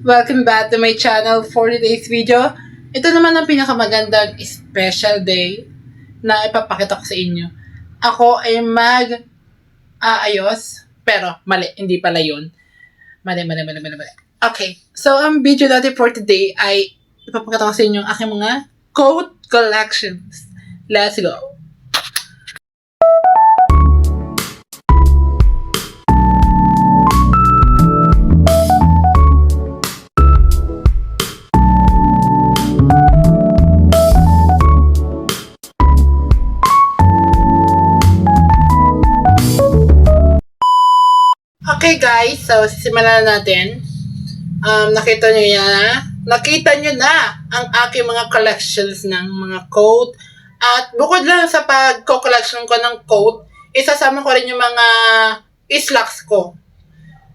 Welcome back to my channel for today's video. Ito naman ang pinakamagandang special day na ipapakita ko sa inyo. Ako ay mag-aayos, pero mali, hindi pala yun. Mali. Okay, so ang video natin for today ay ipapakita ko sa inyo ang aking mga coat collections. Let's go! Okay guys, so simulan na natin. Nakita nyo na ang aking mga collections ng mga coat. At bukod lang sa pag-collection ko ng coat, isasama ko rin yung mga slacks ko.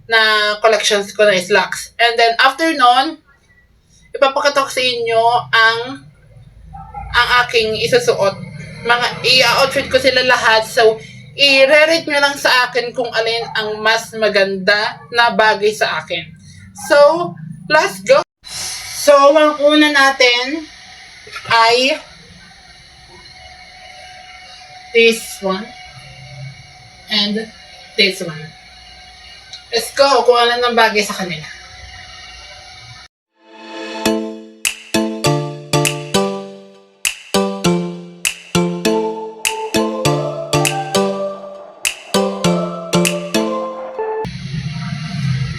Na collections ko na slacks. And then after nun, ipapakita ko sa inyo ang aking isusuot. I-outfit ko sila lahat. So, i-rate nyo lang sa akin kung alin ang mas maganda na bagay sa akin. So, let's go! So, ang una natin ay this one and this one. Let's go! Kung alin ang bagay sa kanila.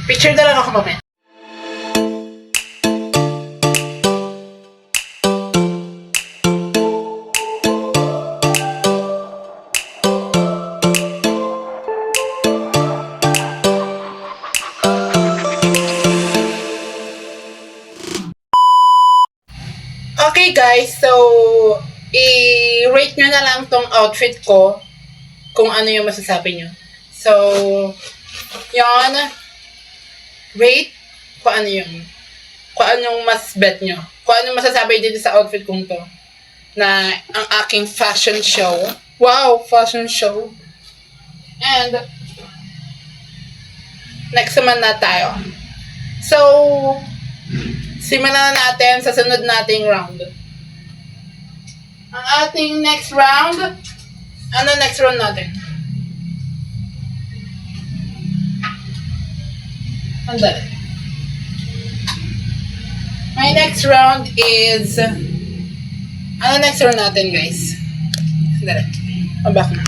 Picture na lang ako mamaya. Okay guys, so i-rate nyo na lang tong outfit ko kung ano yung masasabi nyo. So, yon. Rate kung ano yung mas bet nyo. Kung ano masasabi dito sa outfit kong to. Na ang aking fashion show. Wow, fashion show. And, next naman na tayo. So, simulan na natin sa sunod nating round. Ang ating next round, ano next round natin? Andali. My next round is ano next round natin guys? Andali. Back na.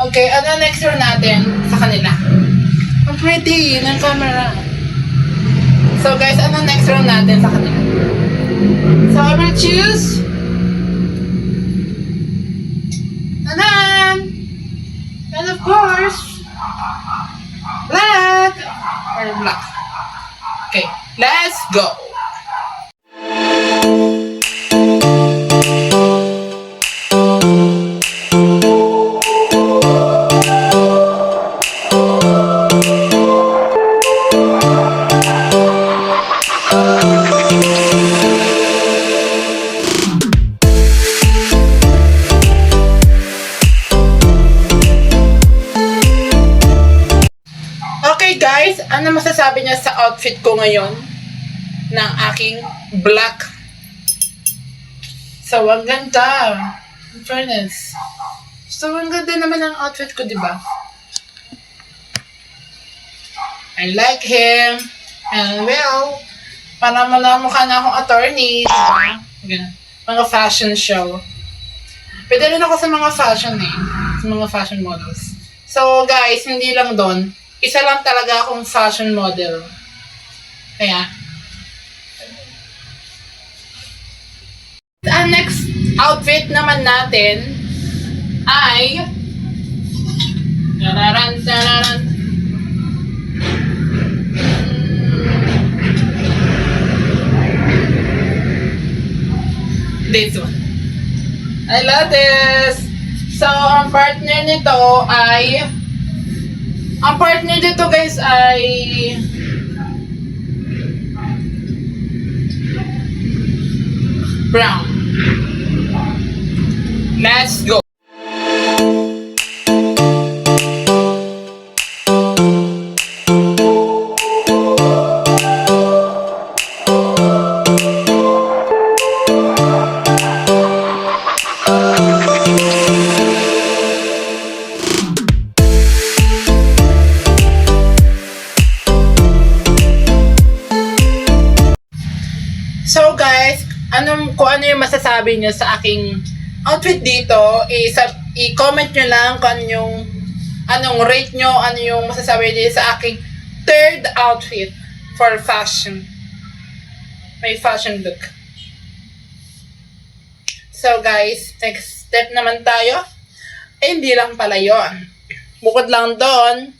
Okay, ano next round natin sa kanila? Ang pretty ng camera. So guys, ano next round natin sa kanila? So I will choose Tanan! And of course black or black. Okay, let's go. Guys, ano masasabi niya sa outfit ko ngayon ng aking black? So, ang ganda. In fairness. So, ang ganda naman ang outfit ko, di ba? I like him. And well, para mukha na akong attorney. Diba? Mga fashion show. Pwede rin ako sa mga fashion sa mga fashion models. So, guys, hindi lang doon. Isa lang talaga akong fashion model. Kaya, ang next outfit naman natin ay tararan. This one. I love this! So, ang partner nito ay guys ay brown. Let's go. So guys, kung ano yung masasabi nyo sa aking outfit dito, i-comment nyo lang kung anong rate nyo, ano yung masasabi nyo sa aking third outfit for fashion. May fashion look. So guys, next step naman tayo. Hindi lang pala yun. Bukod lang doon,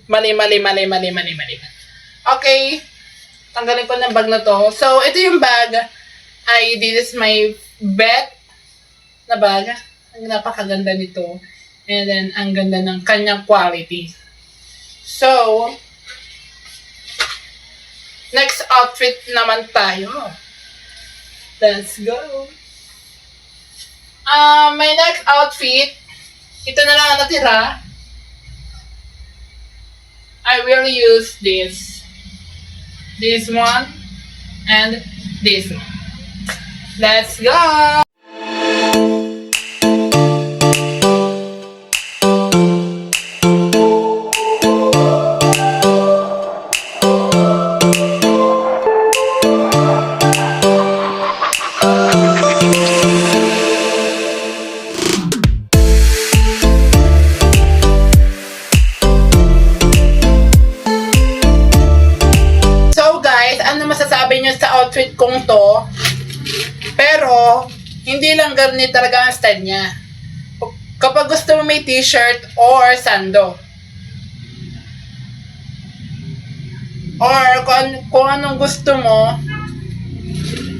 mali. Okay, tanggalin ko ng bag na to. So, ito yung bag. This is my bet na bag. Ang napakaganda nito. And then, ang ganda ng kanyang quality. So, next outfit naman tayo. Let's go. My next outfit, ito na lang ang natira. I will use this one, and this one. Let's go! Masasabi nyo sa outfit kong to, pero hindi lang ganito talaga ang style niya. Kapag gusto mo may t-shirt or sando, or kung anong gusto mo,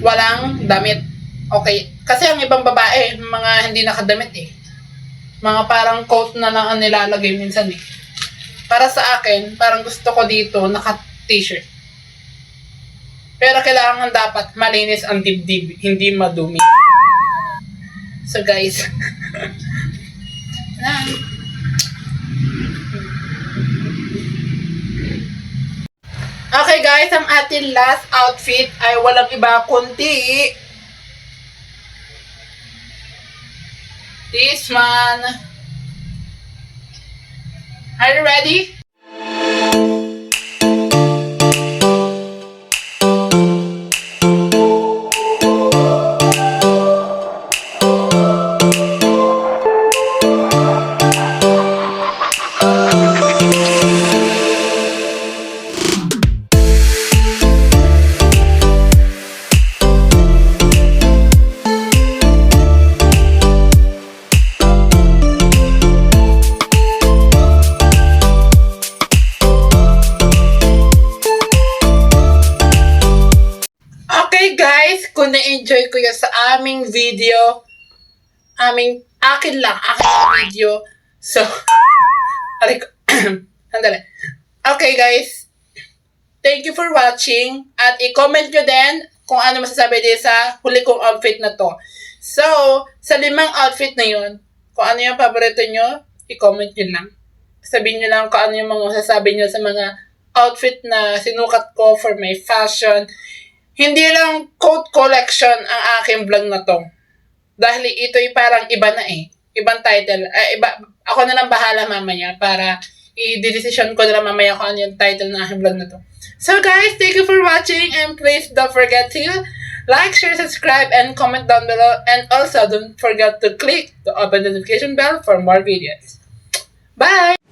walang damit, okay. Kasi ang ibang babae, mga hindi nakadamit mga parang coat na lang ang nilalagay minsan Para sa akin, parang gusto ko dito naka-t-shirt. Pero kailangan dapat malinis ang dibdib, hindi madumi. So guys, okay guys, ang ating last outfit ay walang iba kundi this one. Are you ready? Guys, kung na-enjoy ko yan sa aming video, akin video. So, handali. Okay guys, thank you for watching, at i-comment nyo din kung ano masasabi din sa huli kong outfit na to. So, sa 5 outfit na yun, kung ano yung paborito nyo, i-comment nyo lang. Sabihin nyo lang kung ano yung mga masasabi nyo sa mga outfit na sinukat ko for my fashion. Hindi lang coat collection ang aking vlog na to. Dahil ito'y parang iba na Ibang title. Ako na lang bahala mamaya para i-decision ko na lang mamaya kung ano yung title ng aking vlog na to. So guys, thank you for watching, and please don't forget to like, share, subscribe, and comment down below. And also don't forget to click the open notification bell for more videos. Bye!